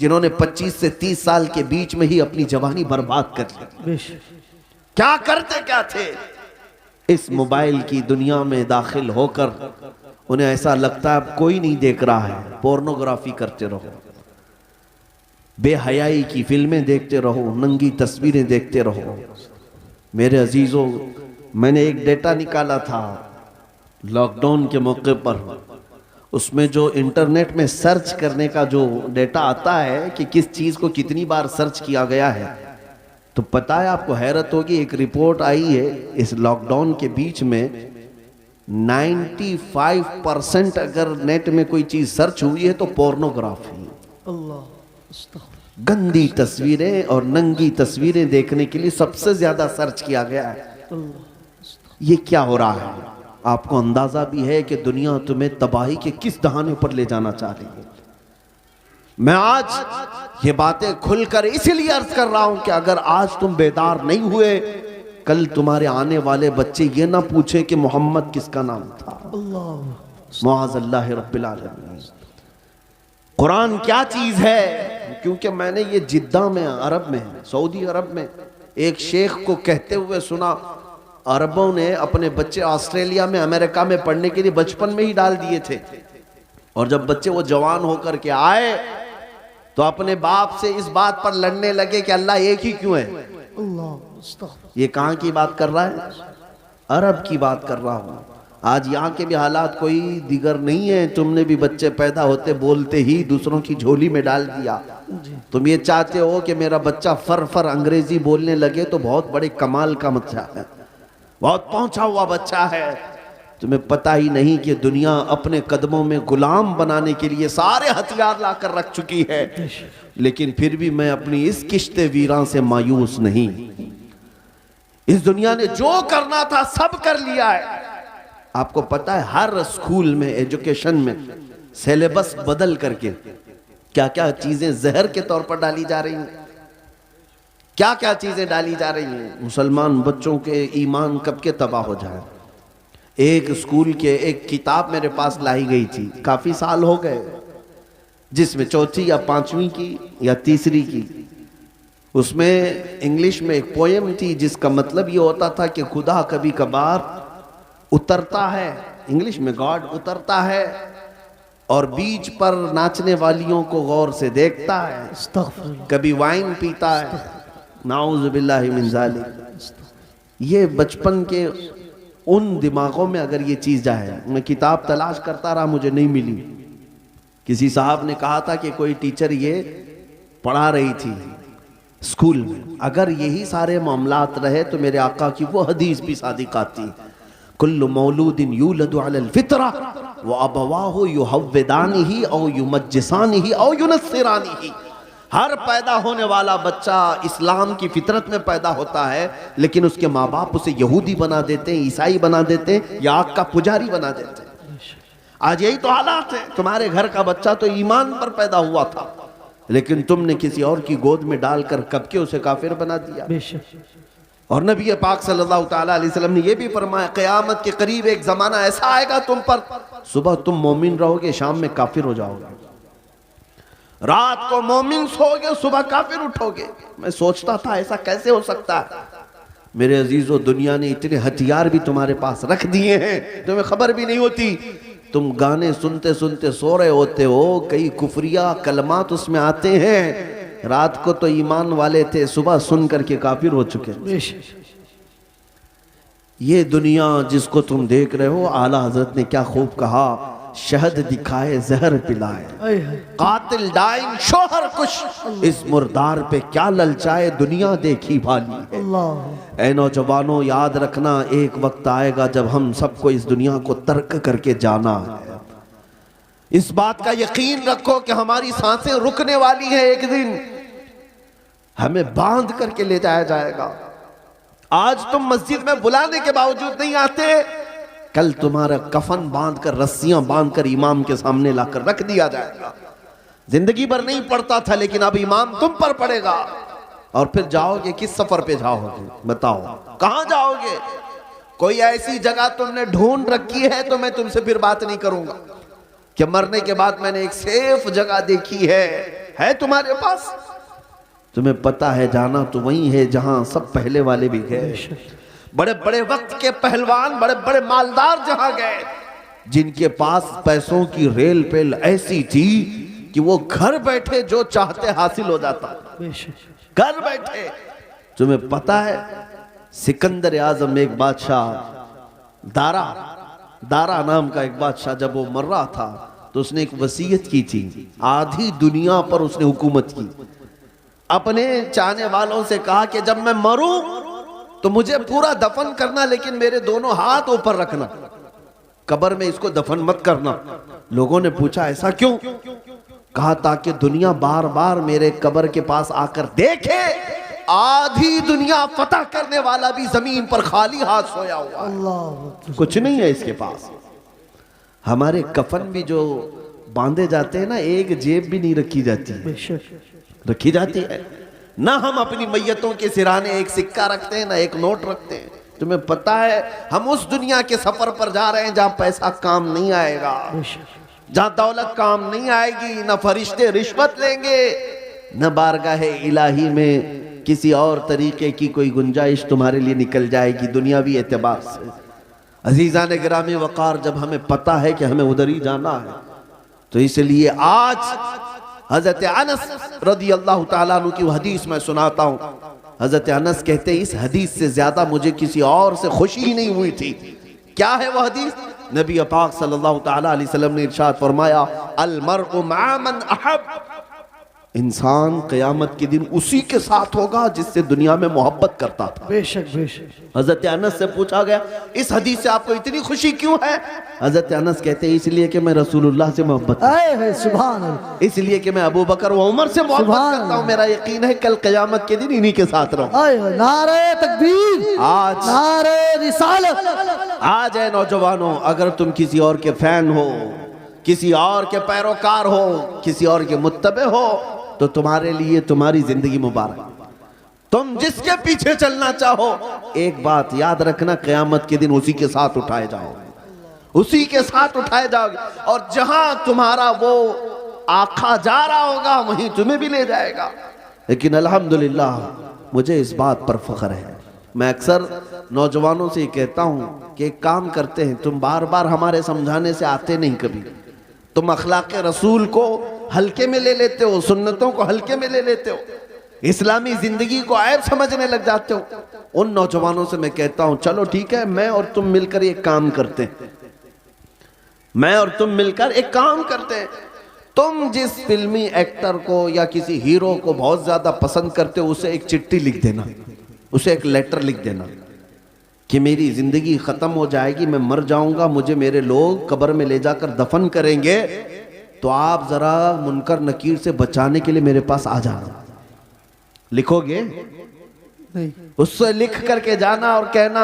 जिन्होंने 25 से 30 साल के बीच में ही अपनी जवानी बर्बाद कर ली। क्या करते क्या थे? इस मोबाइल की दुनिया में दाखिल होकर उन्हें ऐसा लगता है अब कोई नहीं देख रहा है, पोर्नोग्राफी करते रहो, बेहयाई की फिल्में देखते रहो, नंगी तस्वीरें देखते रहो। मेरे अजीजों, मैंने एक डेटा निकाला था लॉकडाउन के मौके पर, उसमें जो इंटरनेट में सर्च करने का जो डेटा आता है कि किस चीज को कितनी बार सर्च किया गया है, तो पता है आपको, हैरत होगी, एक रिपोर्ट आई है इस लॉकडाउन के बीच में 95% अगर नेट में कोई चीज सर्च हुई है तो पोर्नोग्राफी, गंदी तस्वीरें और नंगी तस्वीरें देखने के लिए सबसे ज्यादा सर्च किया गया है। ये क्या हो रहा है? आपको अंदाजा भी है कि दुनिया तुम्हें तबाही के किस दहाने पर ले जाना चाह रही है। मैं आज ये बातें खुलकर इसीलिए अर्ज कर रहा हूं कि अगर आज तुम बेदार नहीं हुए, कल तुम्हारे आने वाले बच्चे ये ना पूछे कि मोहम्मद किसका नाम था। मुआज़ल्लाह रब्बिल आलमीन। कुरान क्या चीज है? क्योंकि मैंने ये जिद्दा में, अरब में, सऊदी अरब में एक शेख को कहते हुए सुना, अरबों ने अपने बच्चे ऑस्ट्रेलिया में, अमेरिका में पढ़ने के लिए बचपन में ही डाल दिए थे, और जब बच्चे वो जवान होकर के आए तो अपने बाप से इस बात पर लड़ने लगे कि अल्लाह एक ही क्यों है। ये कहां की बात कर रहा है? अरब की बात कर रहा हूं। आज यहाँ के भी हालात कोई दिगर नहीं है। तुमने भी बच्चे पैदा होते बोलते ही दूसरों की झोली में डाल दिया। तुम ये चाहते हो कि मेरा बच्चा फर फर अंग्रेजी बोलने लगे तो बहुत बड़े कमाल का बच्चा है, बहुत पहुंचा हुआ बच्चा है। तुम्हें पता ही नहीं कि दुनिया अपने कदमों में गुलाम बनाने के लिए सारे हथियार लाकर रख चुकी है, लेकिन फिर भी मैं अपनी इस किश्ते वीरान से मायूस नहीं। इस दुनिया ने जो करना था सब कर लिया है। आपको पता है हर स्कूल में, एजुकेशन में सिलेबस बदल करके क्या क्या चीजें जहर के तौर पर डाली जा रही हैं, क्या क्या चीजें डाली जा रही हैं। मुसलमान बच्चों के ईमान कब के तबाह हो जाए। एक स्कूल के एक किताब मेरे पास लाई गई थी, काफी साल हो गए, जिसमें चौथी या पांचवी की या तीसरी की, उसमें इंग्लिश में एक पोएम थी जिसका मतलब ये होता था कि खुदा कभी कभार उतरता है, इंग्लिश में गॉड उतरता है और बीच पर नाचने वालियों को गौर से देखता है, कभी वाइन पीता है, नाउज़ बिल्लाहि मिन ज़ालिक। ये बचपन के उन दिमागों में अगर ये चीज जाए। मैं किताब तलाश करता रहा, मुझे नहीं मिली। किसी साहब ने कहा था कि कोई टीचर ये पढ़ा रही थी स्कूल में। अगर यही सारे मामलात रहे तो मेरे आका की वो हदीस भी सादिक आती, कुल्लु मौलूदिन यूलदु अलल फितरा व अबवाहु युहव्विदानिही औ युमज्जिसानिही औ युनस्सिरानिही। हर पैदा होने वाला बच्चा इस्लाम की फितरत में पैदा होता है, लेकिन उसके माँ बाप उसे यहूदी बना देते हैं, ईसाई बना देते हैं, या आग का पुजारी बना देते हैं। आज यही तो हालात है। तुम्हारे घर का बच्चा तो ईमान पर पैदा हुआ था, लेकिन तुमने किसी और की गोद में डालकर कब के उसे काफिर बना दिया। और नबी पाक सल्लल्लाहु ताला अलैहि वसल्लम ने यह भी फरमाया, क़यामत के करीब एक जमाना ऐसा आएगा तुम पर, सुबह तुम मोमिन रहोगे, शाम में काफिर हो जाओगे। रात को मोमिन सोओगे, सुबह काफिर उठोगे। मैं सोचता था ऐसा कैसे हो सकता है। मेरे अजीजों, दुनिया ने इतने हथियार भी तुम्हारे पास रख दिए हैं, तुम्हें खबर भी नहीं होती। तुम गाने सुनते सुनते सो रहे होते हो, कई कुफरिया कलमात उसमें आते हैं। रात को तो ईमान वाले थे, सुबह सुन करके काफिर हो चुके। ये दुनिया जिसको तुम देख रहे हो, आला हजरत ने क्या खूब कहा, शहद दिखाए जहर पिलाए, कातिल डाइन शोहर कुश, इस मुर्दार पे क्या ललचाए, दुनिया देखी भाली है। ऐ नौजवानों, याद रखना एक वक्त आएगा जब हम सबको इस दुनिया को तर्क करके जाना है। इस बात का यकीन रखो कि हमारी सांसें रुकने वाली हैं। एक दिन हमें बांध करके ले जाया जाएगा। आज तुम मस्जिद में बुलाने के बावजूद नहीं आते, कल तुम्हारा कफन बांधकर, रस्सियां बांधकर इमाम के सामने लाकर रख दिया जाएगा। जिंदगी भर नहीं पड़ता था, लेकिन अब इमाम तुम पर पड़ेगा। और फिर जाओगे, किस सफर पे जाओगे बताओ, कहां जाओगे? कोई ऐसी जगह तुमने ढूंढ रखी है तो मैं तुमसे फिर बात नहीं करूंगा कि मरने के बाद मैंने एक सेफ जगह देखी है। है तुम्हारे पास? तुम्हें पता है जाना तो वही है जहां सब पहले वाले भी गए। बड़े बड़े वक्त के पहलवान, बड़े बड़े मालदार जहां गए, जिनके पास पैसों की रेल पेल ऐसी थी कि वो घर बैठे जो चाहते हासिल हो जाता, घर बैठे। तुम्हें पता है सिकंदर आजम एक बादशाह, दारा नाम का एक बादशाह, जब वो मर रहा था तो उसने एक वसीयत की थी, आधी दुनिया पर उसने हुकूमत की। अपने चाहने वालों से कहा कि जब मैं मरूं तो मुझे पूरा दफन करना, लेकिन मेरे दोनों हाथ ऊपर रखना, कब्र में इसको दफन मत करना। लोगों ने पूछा ऐसा क्यों? कहा ताकि दुनिया बार बार मेरे कब्र के पास आकर देखे आधी दुनिया फतह करने वाला भी जमीन पर खाली हाथ सोया हुआ है, कुछ नहीं है इसके पास। हमारे कफन भी जो बांधे जाते हैं ना, एक जेब भी नहीं रखी जाती, रखी जाती है ना। हम अपनी मैयतों के सिराने एक सिक्का रखते हैं ना एक नोट रखते हैं। तुम्हें पता है हम उस दुनिया के सफर पर जा रहे हैं जहां पैसा काम नहीं आएगा, जहां दौलत काम नहीं आएगी, न फरिश्ते रिश्वत लेंगे, न बारगाह इलाही में किसी और तरीके की कोई गुंजाइश तुम्हारे लिए निकल जाएगी दुनियावी एतबार से। अजीजान गिरामी वकार, जब हमें पता है कि हमें उधर ही जाना है, तो इसलिए आज हजरत अनस रदी अल्लाह ताला अन्हु की हदीस मैं सुनाता हूँ। हजरत अनस कहते इस हदीस से ज्यादा मुझे किसी और से खुशी ही नहीं हुई थी। क्या है वह हदीस? नबी पाक सल्लल्लाहु ताला अलैहि वसल्लम ने इरशाद फरमाया, अल मर्उ मा मन अहब, इंसान क़यामत के दिन उसी के साथ होगा जिससे दुनिया में मोहब्बत करता था। बेशक बेशक। हजरत अनस से पूछा गया इस हदीस से आपको इतनी खुशी क्यों है? हजरत अनस कहते हैं इसलिए कि मैं रसूलुल्लाह से मोहब्बत, सुभान अल्लाह, इसलिए कि मैं अबू बकर व उमर से मोहब्बत करता हूँ। मेरा यकीन है कल क़यामत के दिन इन्हीं के साथ रहूं। नारे तकबीर, आज नारे रिसालत। आज है नौजवानों, अगर तुम किसी और के फैन हो, किसी और के पैरोकार हो, किसी और के मुत्तबे हो, तो तुम्हारे लिए तुम्हारी जिंदगी मुबारक। तुम जिसके पीछे चलना चाहो, एक बात याद रखना, क़यामत के दिन उसी के साथ उठाए जाओगे, उसी के साथ उठाए जाओगे। और जहां तुम्हारा वो आका जा रहा होगा वहीं तुम्हें भी ले जाएगा। लेकिन अल्हम्दुलिल्लाह मुझे इस बात पर फख्र है। मैं अक्सर नौजवानों से कहता हूं कि एक काम करते हैं, तुम बार बार हमारे समझाने से आते नहीं, कभी तुम अखलाक रसूल को हल्के में ले लेते हो, सुन्नतों को हल्के में ले लेते हो, इस्लामी जिंदगी को ऐब समझने लग जाते हो। उन नौजवानों से मैं कहता हूं चलो ठीक है, मैं और तुम मिलकर एक काम करते हैं, मैं और तुम मिलकर एक काम करते हैं। तुम जिस फिल्मी एक्टर को या किसी हीरो को बहुत ज्यादा पसंद करते हो, उसे एक चिट्ठी लिख देना, उसे एक लेटर लिख देना कि मेरी जिंदगी खत्म हो जाएगी, मैं मर जाऊंगा, मुझे मेरे लोग कब्र में ले जाकर दफन करेंगे, तो आप जरा मुनकर नकीर से बचाने के लिए मेरे पास आ जाना। लिखोगे? नहीं। उससे लिख करके जाना और कहना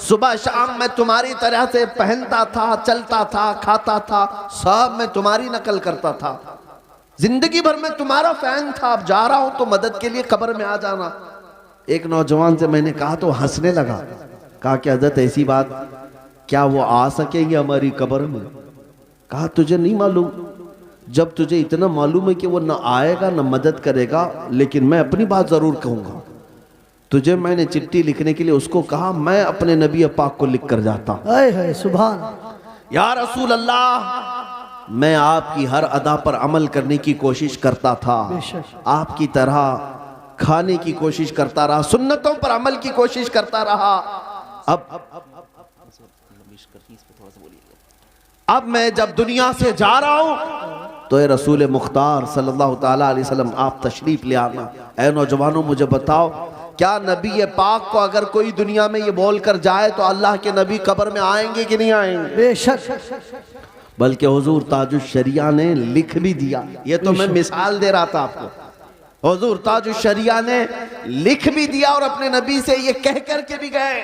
सुबह शाम मैं तुम्हारी तरह से पहनता था, चलता था, खाता था, सब मैं तुम्हारी नकल करता था, जिंदगी भर मैं तुम्हारा फैन था, अब जा रहा हूं तो मदद के लिए कब्र में आ जाना। एक नौजवान से मैंने कहा तो हंसने लगा, कहा कि हज़रत ऐसी बात, क्या वो आ सकेंगे हमारी कब्र में? कहा तुझे नहीं मालूम, जब तुझे इतना मालूम है कि वो ना आएगा ना मदद करेगा, लेकिन मैं अपनी बात जरूर कहूंगा। तुझे मैंने चिट्ठी लिखने के लिए उसको कहा, मैं अपने नबी पाक को लिख कर जाता हूं, सुभान, या रसूल अल्लाह, मैं आपकी हर अदा पर अमल करने की कोशिश करता था, आपकी तरह खाने की कोशिश करता रहा, सुन्नतों पर अमल की कोशिश करता रहा। अब मैं जब दुनिया से जा रहा हूं तो ए रसूल मुख्तार सल्लल्लाहु ताला अलैहि वसल्लम आप तशरीफ ले आना। ऐ नौजवानों मुझे बताओ, क्या नबी पाक को अगर कोई दुनिया में ये बोल कर जाए तो अल्लाह के नबी कब्र में आएंगे कि नहीं आएंगे? बेशक। बल्कि हुजूर ताजुश शरिया ने लिख भी दिया, ये तो मैं मिसाल दे रहा था आपको। हुजूर ताजुश शरिया ने लिख भी दिया और अपने नबी से ये कह करके भी गए,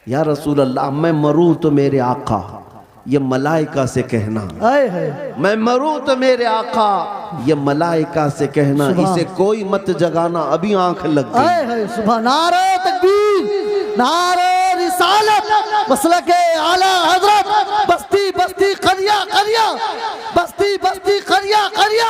या रसूल अल्लाह, मैं मरूं तो मेरे आका, ये मलाइका से कहना, मैं मरूं तो मेरे आका, ये मलाइका से कहना, इसे कोई मत जगाना, अभी आंख लग गई। सुभान, नारे तकबीर, नारे रिसालत, मसलके आला हजरत, बस्ती बस्ती करिया करिया, बस्ती बस्ती करिया करिया।